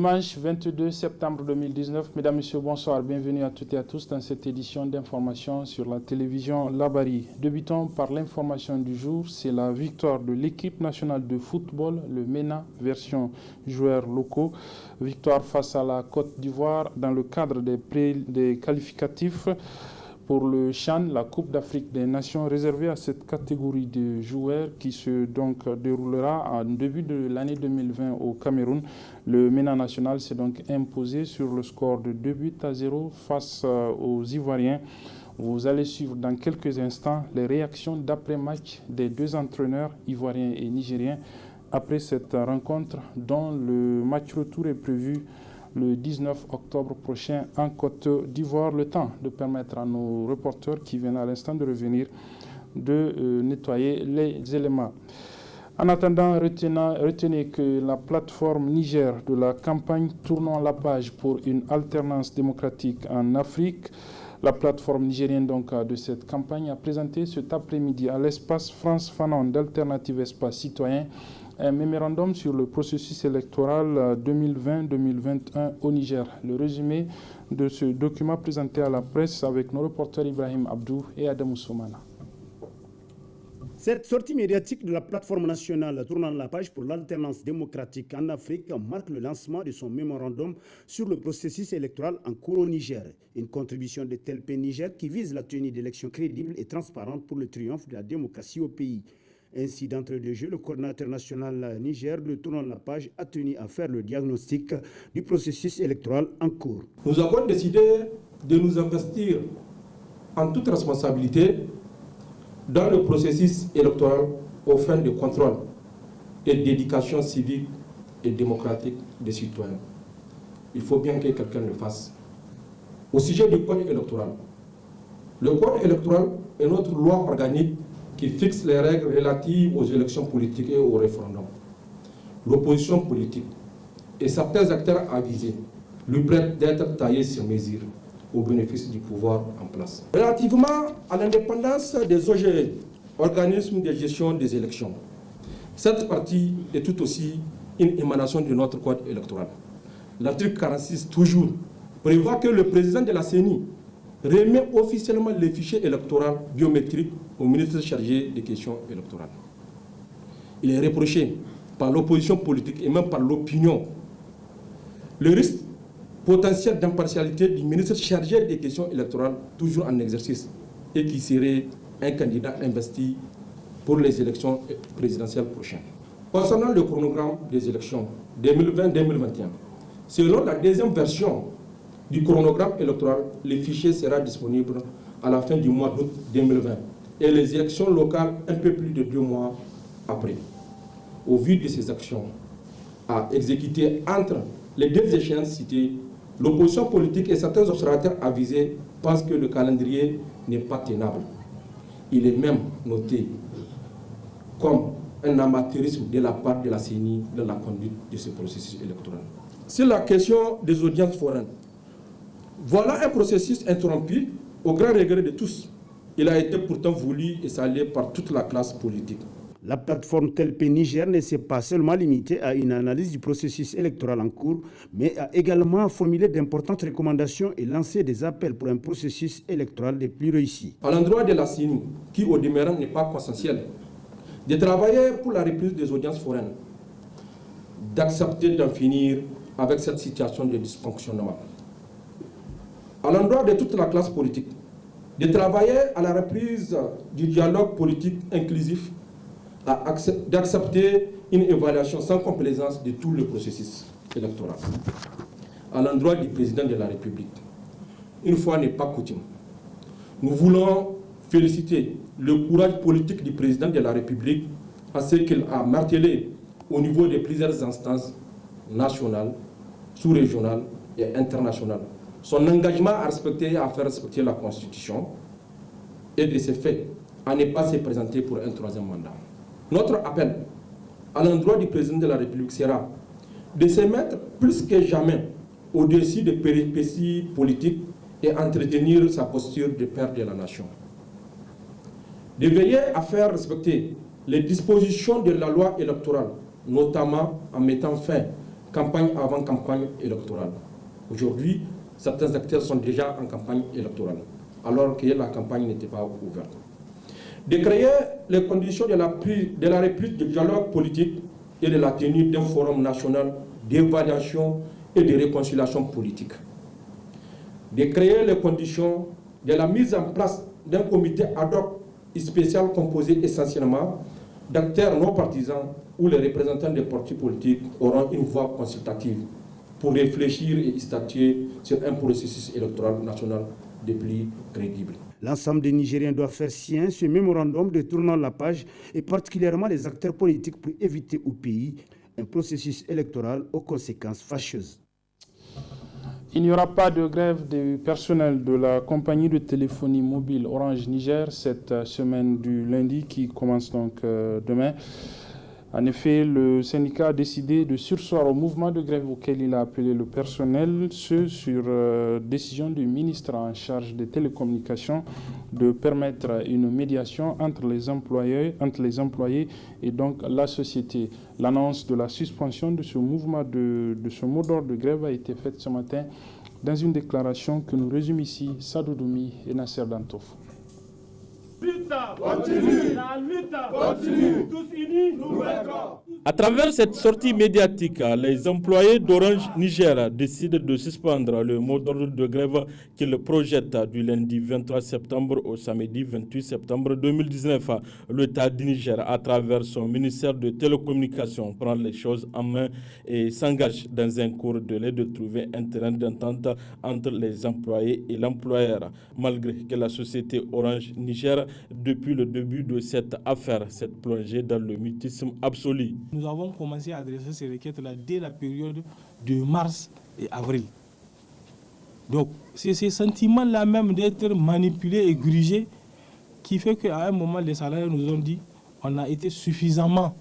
Dimanche 22 septembre 2019. Mesdames, Messieurs, bonsoir. Bienvenue à toutes et à tous dans cette édition d'information sur la télévision Labari. Débutons par l'information du jour. C'est la victoire de l'équipe nationale de football, le MENA, version joueurs locaux. Victoire face à la Côte d'Ivoire dans le cadre des qualificatifs pour le CHAN, la Coupe d'Afrique des Nations, réservée à cette catégorie de joueurs qui se déroulera en début de l'année 2020 au Cameroun. Le MENA national s'est donc imposé sur le score de 2-0 face aux Ivoiriens. Vous allez suivre dans quelques instants les réactions d'après-match des deux entraîneurs ivoiriens et nigériens après cette rencontre dont le match retour est prévu le 19 octobre prochain en Côte d'Ivoire. Le temps de permettre à nos reporters qui viennent à l'instant de revenir de nettoyer les éléments. En attendant, retenez que la plateforme Niger de la campagne Tournons la page pour une alternance démocratique en Afrique, la plateforme nigérienne donc de cette campagne a présenté cet après-midi à l'espace France Fanon d'Alternative Espace Citoyen un mémorandum sur le processus électoral 2020-2021 au Niger. Le résumé de ce document présenté à la presse avec nos reporters Ibrahim Abdou et Adam Soumana. Cette sortie médiatique de la plateforme nationale tournant la page pour l'alternance démocratique en Afrique marque le lancement de son mémorandum sur le processus électoral en cours au Niger. Une contribution de TLP Niger qui vise la tenue d'élections crédibles et transparentes pour le triomphe de la démocratie au pays. Ainsi, d'entrée de jeu, le coordinateur national Niger de Tournons la page a tenu à faire le diagnostic du processus électoral en cours. Nous avons décidé de nous investir en toute responsabilité dans le processus électoral aux fins de contrôle et d'éducation civique et démocratique des citoyens. Il faut bien que quelqu'un le fasse. Au sujet du code électoral, le code électoral est notre loi organique qui fixe les règles relatives aux élections politiques et au référendum. L'opposition politique et certains acteurs avisés lui prêtent d'être taillés sur mesure au bénéfice du pouvoir en place. Relativement à l'indépendance des OGE, organismes de gestion des élections, cette partie est tout aussi une émanation de notre code électoral. L'article 46, toujours, prévoit que le président de la CENI remet officiellement les fichiers électoraux biométriques au ministre chargé des questions électorales. Il est reproché par l'opposition politique et même par l'opinion le risque potentiel d'impartialité du ministre chargé des questions électorales, toujours en exercice, et qui serait un candidat investi pour les élections présidentielles prochaines. Concernant le chronogramme des élections 2020-2021, selon la deuxième version du chronogramme électoral, le fichier sera disponible à la fin du mois d'août 2020 et les élections locales un peu plus de 2 mois après. Au vu de ces actions à exécuter entre les deux échéances citées, l'opposition politique et certains observateurs avisés pensent que le calendrier n'est pas tenable. Il est même noté comme un amateurisme de la part de la CENI dans la conduite de ce processus électoral. Sur la question des audiences foraines, voilà un processus interrompu au grand regret de tous. Il a été pourtant voulu et salué par toute la classe politique. La plateforme TLP Niger ne s'est pas seulement limitée à une analyse du processus électoral en cours, mais a également formulé d'importantes recommandations et lancé des appels pour un processus électoral des plus réussis. À l'endroit de la CENI, qui au demeurant n'est pas consensuelle, de travailler pour la reprise des audiences foraines, d'accepter d'en finir avec cette situation de dysfonctionnement. À l'endroit de toute la classe politique, de travailler à la reprise du dialogue politique inclusif, d'accepter une évaluation sans complaisance de tout le processus électoral. À l'endroit du président de la République, une fois n'est pas coutume, nous voulons féliciter le courage politique du président de la République à ce qu'il a martelé au niveau de plusieurs instances nationales, sous-régionales et internationales son engagement à respecter et à faire respecter la Constitution et de ce fait à ne pas se présenter pour un troisième mandat. Notre appel à l'endroit du président de la République sera de se mettre plus que jamais au-dessus des péripéties politiques et entretenir sa posture de père de la nation. De veiller à faire respecter les dispositions de la loi électorale, notamment en mettant fin campagne avant campagne électorale. Aujourd'hui, certains acteurs sont déjà en campagne électorale, alors que la campagne n'était pas ouverte. De créer les conditions de la reprise du dialogue politique et de la tenue d'un forum national d'évaluation et de réconciliation politique. De créer les conditions de la mise en place d'un comité ad hoc spécial composé essentiellement d'acteurs non partisans où les représentants des partis politiques auront une voix consultative pour réfléchir et statuer sur un processus électoral national de plus crédible. L'ensemble des Nigériens doivent faire sien ce mémorandum de tournant la page et particulièrement les acteurs politiques pour éviter au pays un processus électoral aux conséquences fâcheuses. Il n'y aura pas de grève du personnel de la compagnie de téléphonie mobile Orange Niger cette semaine du lundi qui commence donc demain. En effet, le syndicat a décidé de surseoir au mouvement de grève auquel il a appelé le personnel, ce sur décision du ministre en charge des télécommunications de permettre une médiation entre les employés et donc la société. L'annonce de la suspension de ce mouvement de ce mot d'ordre de grève a été faite ce matin dans une déclaration que nous résume ici Sadou Doumi et Nasser Dantof. Continue. La lutte continue. Tous unis, nous vaincrons. À travers cette sortie médiatique, les employés d'Orange Niger décident de suspendre le mot d'ordre de grève qu'ils projettent du lundi 23 septembre au samedi 28 septembre 2019. L'État du Niger, à travers son ministère de télécommunications, prend les choses en main et s'engage dans un court délai de trouver un terrain d'entente entre les employés et l'employeur. Malgré que la société Orange Niger, depuis le début de cette affaire, s'est plongée dans le mutisme absolu. Nous avons commencé à adresser ces requêtes-là dès la période de mars et avril. Donc, c'est ces sentiments-là même d'être manipulés et grugés qui fait qu'à un moment, les salariés nous ont dit on a été suffisamment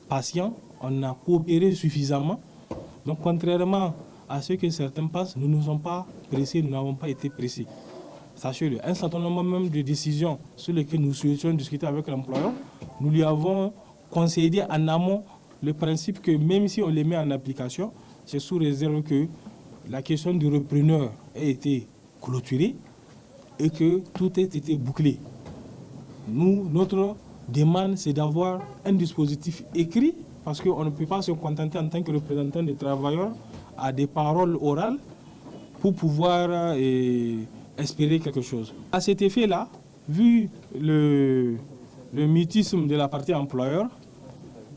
patients, on a coopéré suffisamment. Donc, contrairement à ce que certains pensent, nous ne sommes pas pressés, nous n'avons pas été pressés. Sachez-le, un certain nombre même de décisions sur lesquelles nous souhaitions discuter avec l'employeur, nous lui avons concédé en amont le principe que même si on les met en application, c'est sous réserve que la question du repreneur ait été clôturée et que tout ait été bouclé. Nous, notre demande, c'est d'avoir un dispositif écrit parce qu'on ne peut pas se contenter en tant que représentant des travailleurs à des paroles orales pour pouvoir espérer quelque chose. À cet effet-là, vu le mutisme de la partie employeur,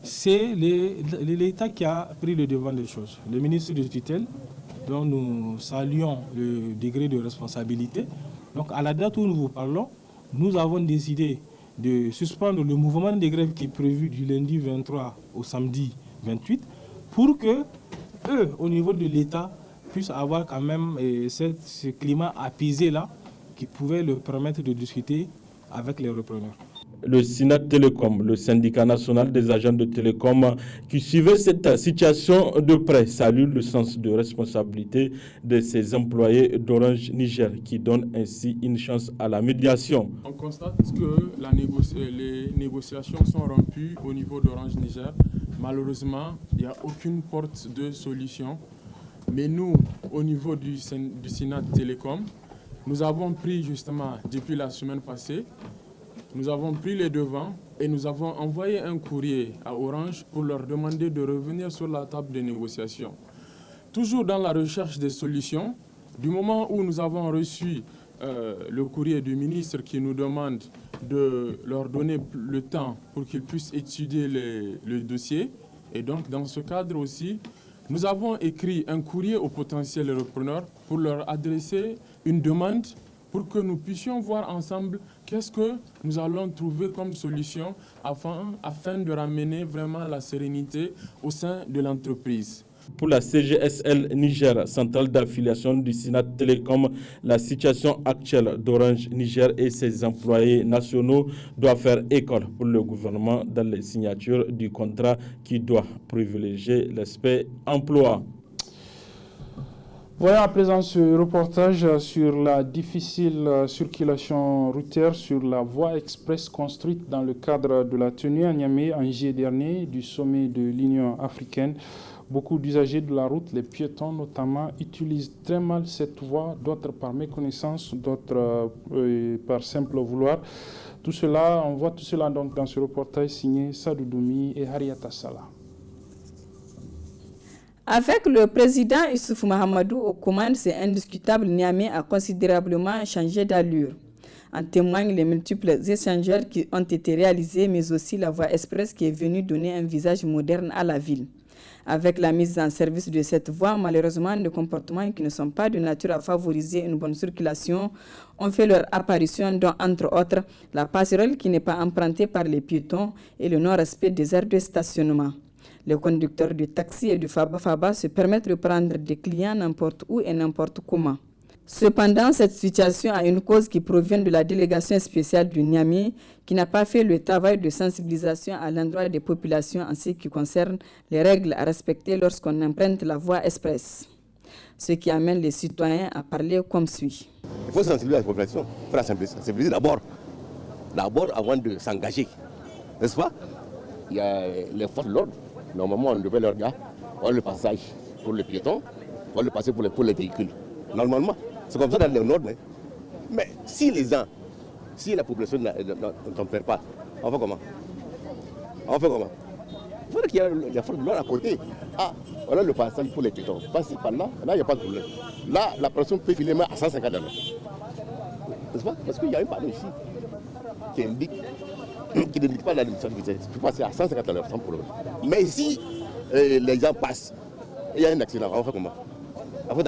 c'est l'État qui a pris le devant des choses. Le ministre de tutelle, dont nous saluons le degré de responsabilité. Donc à la date où nous vous parlons, nous avons décidé de suspendre le mouvement de grève qui est prévu du lundi 23 au samedi 28 pour que eux, au niveau de l'État, puissent avoir quand même ce climat apaisé-là qui pouvait leur permettre de discuter avec les repreneurs. Le SYNAT Télécom, le syndicat national des agents de télécom qui suivait cette situation de près, salue le sens de responsabilité de ces employés d'Orange Niger qui donnent ainsi une chance à la médiation. On constate que les négociations sont rompues au niveau d'Orange Niger. Malheureusement, il n'y a aucune porte de solution. Mais nous, au niveau du SYNAT Télécom, nous avons pris justement, depuis la semaine passée, nous avons pris les devants et nous avons envoyé un courrier à Orange pour leur demander de revenir sur la table de négociation. Toujours dans la recherche des solutions, du moment où nous avons reçu le courrier du ministre qui nous demande de leur donner le temps pour qu'ils puissent étudier le dossier, et donc dans ce cadre aussi, nous avons écrit un courrier aux potentiels repreneurs pour leur adresser une demande pour que nous puissions voir ensemble qu'est-ce que nous allons trouver comme solution afin de ramener vraiment la sérénité au sein de l'entreprise. Pour la CGSL Niger, centrale d'affiliation du SYNAT Télécom, la situation actuelle d'Orange Niger et ses employés nationaux doit faire école pour le gouvernement dans les signatures du contrat qui doit privilégier l'aspect emploi. Voyons à présent ce reportage sur la difficile circulation routière sur la voie express construite dans le cadre de la tenue à Niamey en juillet dernier du sommet de l'Union africaine. Beaucoup d'usagers de la route, les piétons notamment, utilisent très mal cette voie, d'autres par méconnaissance, d'autres par simple vouloir. Tout cela, on voit tout cela donc dans ce reportage signé Sadou Doumi et Harriata Salah. Avec le président Issoufou Mahamadou aux commandes, c'est indiscutable, Niamey a considérablement changé d'allure. En témoignent les multiples échangeurs qui ont été réalisés, mais aussi la voie express qui est venue donner un visage moderne à la ville. Avec la mise en service de cette voie, malheureusement, les comportements qui ne sont pas de nature à favoriser une bonne circulation ont fait leur apparition, dont entre autres la passerelle qui n'est pas empruntée par les piétons et le non-respect des aires de stationnement. Les conducteurs de taxi et de Faba se permettent de prendre des clients n'importe où et n'importe comment. Cependant, cette situation a une cause qui provient de la délégation spéciale du Niamey qui n'a pas fait le travail de sensibilisation à l'endroit des populations en ce qui concerne les règles à respecter lorsqu'on emprunte la voie express. Ce qui amène les citoyens à parler comme suit. Il faut sensibiliser la population, il faut la sensibiliser d'abord avant de s'engager, n'est-ce pas? Il y a les forces de l'ordre, normalement on devait leur dire, on a le passage pour les piétons, on va le passer pour les véhicules, normalement. C'est comme ça dans les normes. Mais si les gens, si la population ne t'en perd pas, on fait comment? Il faudrait qu'il y ait les forces de l'ordre à côté. Ah, on a le passage pour les piétons. Passez par là, il n'y a pas de problème. Là, la personne peut filer même à 150 km. N'est-ce pas? Parce qu'il y a un panneau ici qui n'indique pas la limite de vitesse. Tu peux passer à 150 km sans problème. Mais si les gens passent et il y a un accident, on fait comment? On fait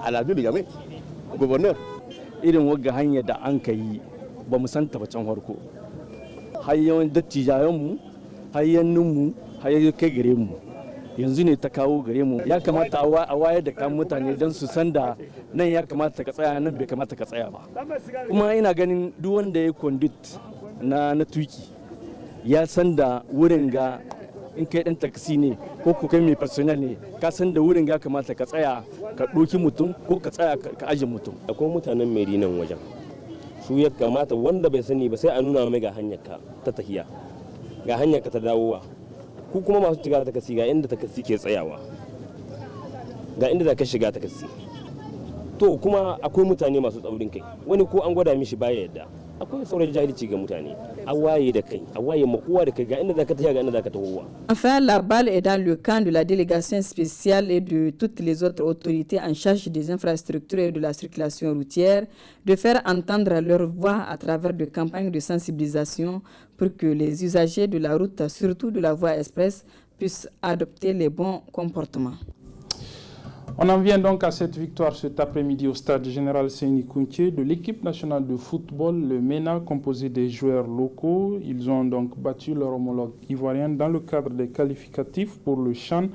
à la ville de Niamey. Irin wagga hanyar da an ka yi ba mu san ta can farko hayyan dattijayenmu hayyanninmu hayyan kai gare mu yanzu ne ta kawo gare mu ya kamata a wayar da kan mutane don su san da nan ya kamata ka tsaya nan bai kamata ka tsaya ba kuma ina ganin duk wanda ya conduit na tuki ya san da wurin ga in kai dan taksi ne ko ku kai mai personnel ne ka san da wurin ya kamata ka tsaya ka ɗauki mutum ko ka tsaya ka aje mutum. Akwai mutanen mai nan wajen su ya kamata wanda bai sani ba sai a nuna mai ga hanyar ka ta tahiya ga hanyar ka ta dawowa ku kuma masu shiga takasi ga inda takasi ke tsayawa ga inda za ka shiga takasi to kuma akwai mutane masu tsaurin kai wani ko an gwada mishi baya yadda akwai sauran jahilci ga mutane a waye da kai a waye makowa da kai ga inda za ka tafiya ga inda za ka tahowa. Enfin, la balle est dans le camp de la délégation spéciale et de toutes les autres autorités en charge des infrastructures et de la circulation routière de faire entendre leur voix à travers des campagnes de sensibilisation pour que les usagers de la route, surtout de la voie express, puissent adopter les bons comportements. On en vient donc à cette victoire cet après-midi au stade général Seyni Kounché de l'équipe nationale de football, le MENA, composé des joueurs locaux. Ils ont donc battu leur homologue ivoirien dans le cadre des qualificatifs pour le CHAN,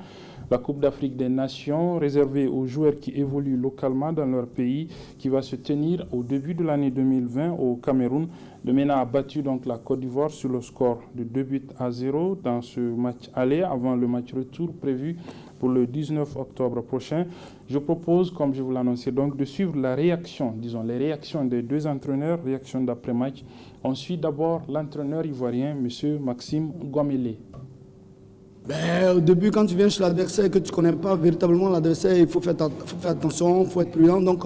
la Coupe d'Afrique des Nations, réservée aux joueurs qui évoluent localement dans leur pays, qui va se tenir au début de l'année 2020 au Cameroun. Le MENA a battu donc la Côte d'Ivoire sur le score de 2-0 dans ce match aller avant le match retour prévu pour le 19 octobre prochain. Je propose, comme je vous l'annonçais donc, de suivre la réaction, disons les réactions des deux entraîneurs, réaction d'après-match. On suit d'abord l'entraîneur ivoirien, M. Maxime Guamélé. Au début, quand tu viens chez l'adversaire et que tu ne connais pas véritablement l'adversaire, il faut faire attention, il faut être prudent. Donc,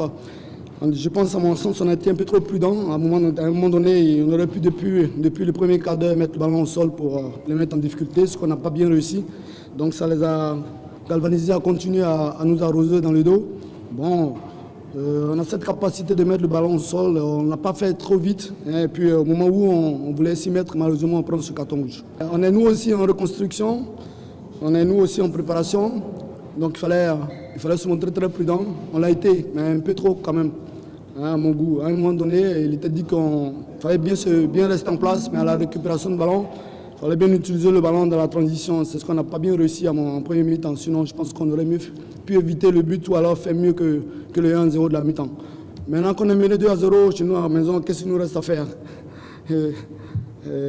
je pense à mon sens, on a été un peu trop prudent. À un moment donné, on aurait pu, depuis le premier quart d'heure, mettre le ballon au sol pour les mettre en difficulté, ce qu'on n'a pas bien réussi. Donc, ça les a galvanisés à continuer à nous arroser dans le dos. Bon, on a cette capacité de mettre le ballon au sol, on ne l'a pas fait trop vite. Et puis, au moment où on voulait s'y mettre, malheureusement, on prend ce carton rouge. On est nous aussi en reconstruction, on est nous aussi en préparation. Donc, il fallait se montrer très prudent. On l'a été, mais un peu trop quand même. À mon goût. À un moment donné, il était dit qu'il fallait bien rester en place, mais à la récupération de ballon, il fallait bien utiliser le ballon dans la transition. C'est ce qu'on n'a pas bien réussi en premier mi-temps. Sinon, je pense qu'on aurait mieux pu éviter le but ou alors faire mieux que le 1-0 de la mi-temps. Maintenant qu'on est mené 2-0 chez nous à la maison, qu'est-ce qu'il nous reste à faire?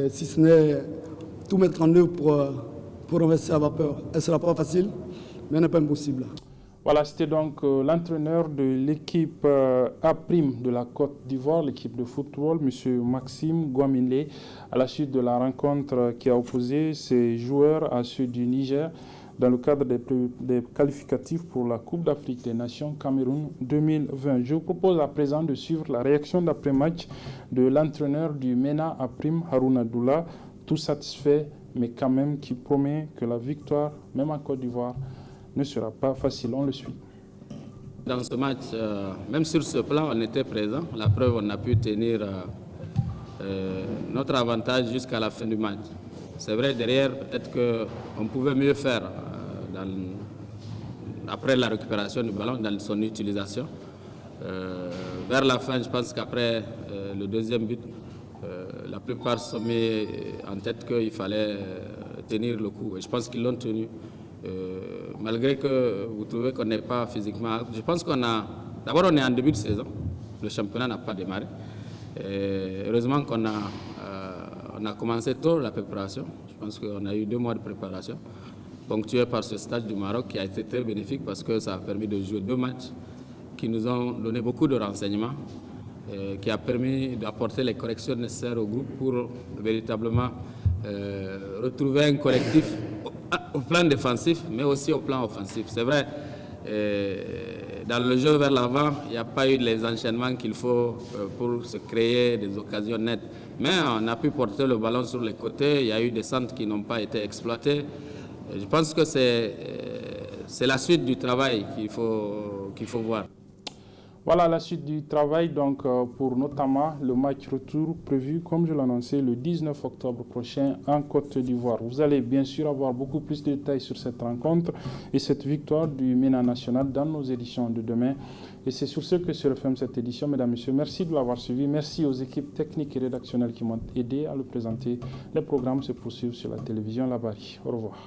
Si ce n'est tout mettre en œuvre pour renverser la vapeur. Ce ne sera pas facile, mais ce n'est pas impossible. Voilà, c'était donc l'entraîneur de l'équipe A' de la Côte d'Ivoire, l'équipe de football, M. Maxime Guamélé, à la suite de la rencontre qui a opposé ses joueurs à ceux du Niger. dans le cadre des qualificatifs pour la Coupe d'Afrique des Nations Cameroun 2020. Je vous propose à présent de suivre la réaction d'après-match de l'entraîneur du MENA Aprim, Harouna Doula, tout satisfait, mais quand même qui promet que la victoire, même en Côte d'Ivoire, ne sera pas facile. On le suit. Dans ce match, même sur ce plan, on était présent. La preuve, on a pu tenir notre avantage jusqu'à la fin du match. C'est vrai, derrière, peut-être qu'on pouvait mieux faire après la récupération du ballon, dans son utilisation. Vers la fin, je pense qu'après le deuxième but, la plupart se sont mis en tête qu'il fallait tenir le coup. Et je pense qu'ils l'ont tenu. Malgré que vous trouvez qu'on n'est pas physiquement... Je pense qu'on a... D'abord, on est en début de saison. Le championnat n'a pas démarré. Et heureusement qu'on a commencé tôt la préparation. Je pense qu'on a eu 2 mois de préparation, ponctué par ce stage du Maroc qui a été très bénéfique parce que ça a permis de jouer 2 matchs qui nous ont donné beaucoup de renseignements, qui a permis d'apporter les corrections nécessaires au groupe pour véritablement retrouver un collectif au plan défensif, mais aussi au plan offensif. C'est vrai, dans le jeu vers l'avant, il n'y a pas eu les enchaînements qu'il faut pour se créer des occasions nettes. Mais on a pu porter le ballon sur les côtés, il y a eu des centres qui n'ont pas été exploités. Je pense que c'est la suite du travail qu'il faut voir. Voilà la suite du travail donc pour notamment le match retour prévu, comme je l'annonçais, le 19 octobre prochain en Côte d'Ivoire. Vous allez bien sûr avoir beaucoup plus de détails sur cette rencontre et cette victoire du MENA national dans nos éditions de demain. Et c'est sur ce que se referme cette édition, mesdames et messieurs. Merci de l'avoir suivi. Merci aux équipes techniques et rédactionnelles qui m'ont aidé à le présenter. Les programmes se poursuivent sur la télévision Labari. Au revoir.